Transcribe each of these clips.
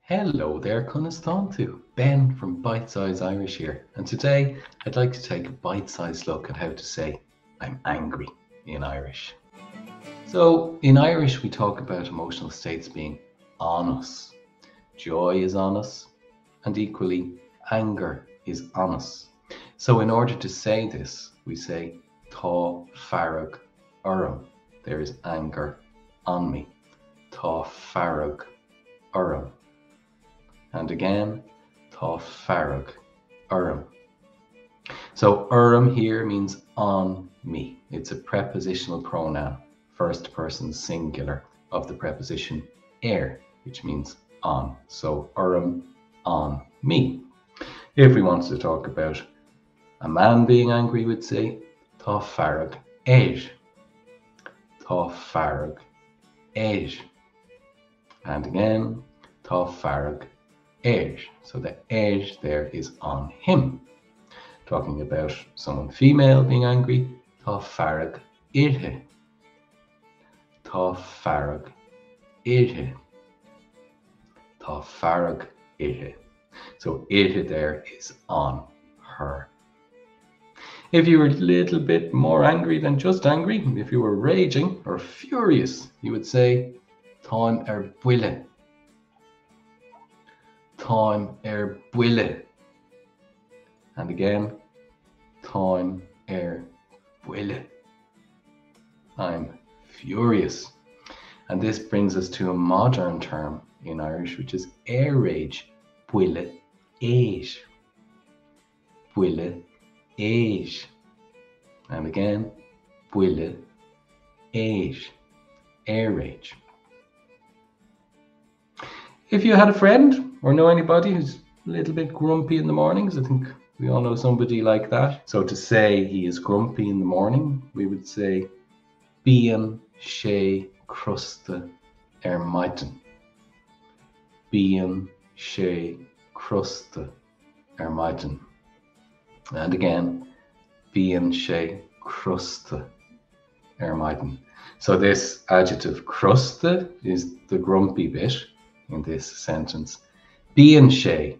Hello there, Conistontu. Ben from Bite Size Irish here, and today I'd like to take a bite-sized look at how to say I'm angry in Irish. So in Irish we talk about emotional states being on us. Joy is on us, and equally anger is on us. So in order to say this, we say Tá farag orm. There is anger on me. Tá farag orm. And again, Tá farag orm. So orm here means on me. It's a prepositional pronoun, first person singular of the preposition which means on. So orm, on me. If we wanted to talk about a man being angry, we'd say Tá farag Tá farag And again, Tá farag So the there is on him. Talking about someone female being angry, Tá farag irthe. Tá farag irthe. Tá farag irthe. So irthe there is on her. If you were a little bit more angry than just angry, if you were raging or furious, you would say Táim buile. Táim buile. And again, Táim buile. I'm furious. And this brings us to a modern term in Irish, which is rage. Buile éis. Buile éis. And again, buile éis. Rage. If you had a friend or know anybody who's a little bit grumpy in the mornings, I think we all know somebody like that. So to say he is grumpy in the morning, we would say Bíonn sé crusta maidin. Bíonn sé crusta maidin. And again, Bíonn sé crusta maidin. So this adjective crusta is the grumpy bit in this sentence. Bíonn sé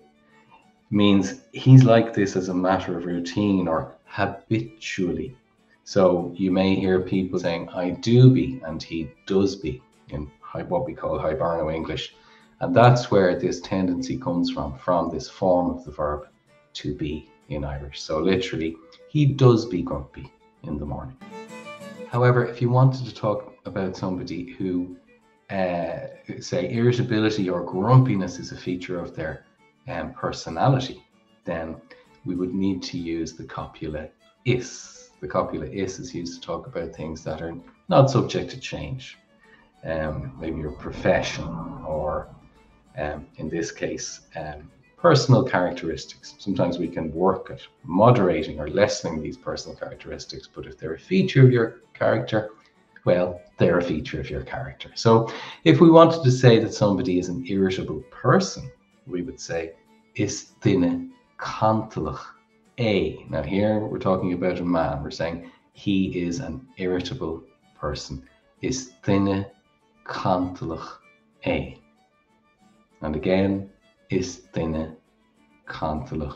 means he's like this as a matter of routine or habitually. So you may hear people saying I do be and he does be in what we call Hiberno English. And that's where this tendency comes from this form of the verb to be in Irish. So literally, he does be grumpy in the morning. However, if you wanted to talk about somebody who say irritability or grumpiness is a feature of their personality, then we would need to use the copula is. The copula is used to talk about things that are not subject to change. Maybe your profession or in this case, personal characteristics. Sometimes we can work at moderating or lessening these personal characteristics, but if they're a feature of your character, well, they're a feature of your character. So if we wanted to say that somebody is an irritable person, we would say is duine cantalach é. Now here we're talking about a man. We're saying he is an irritable person. Is duine cantalach é. And again, is duine cantalach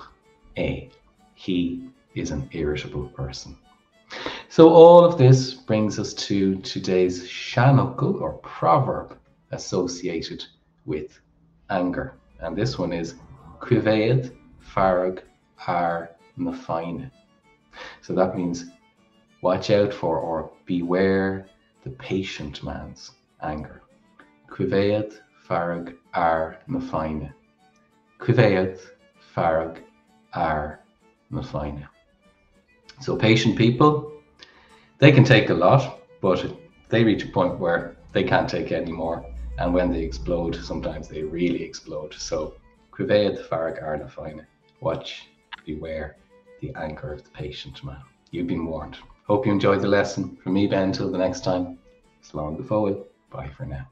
é. He is an irritable person. So all of this brings us to today's shanukul or proverb associated with anger. And this one is Cuivéad farag ar na fine. So that means watch out for or beware the patient man's anger. Cuivéad farag ar na fine. Cuivéad farag ar na fine. So patient people, they can take a lot, but they reach a point where they can't take any more. And when they explode, sometimes they really explode. So Cuivéad farag ar na fine. Watch, beware the anger of the patient man. You've been warned. Hope you enjoyed the lesson. From me, Ben, until the next time. Slán go fóill. Bye for now.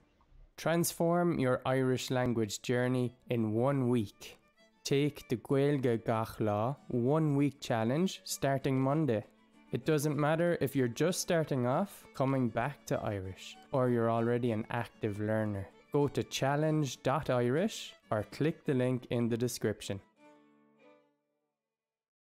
Transform your Irish language journey in 1 week. Take the gaeilge gach lá 1 week challenge starting Monday. It doesn't matter if you're just starting off, coming back to Irish, or you're already an active learner. Go to challenge.irish or click the link in the description.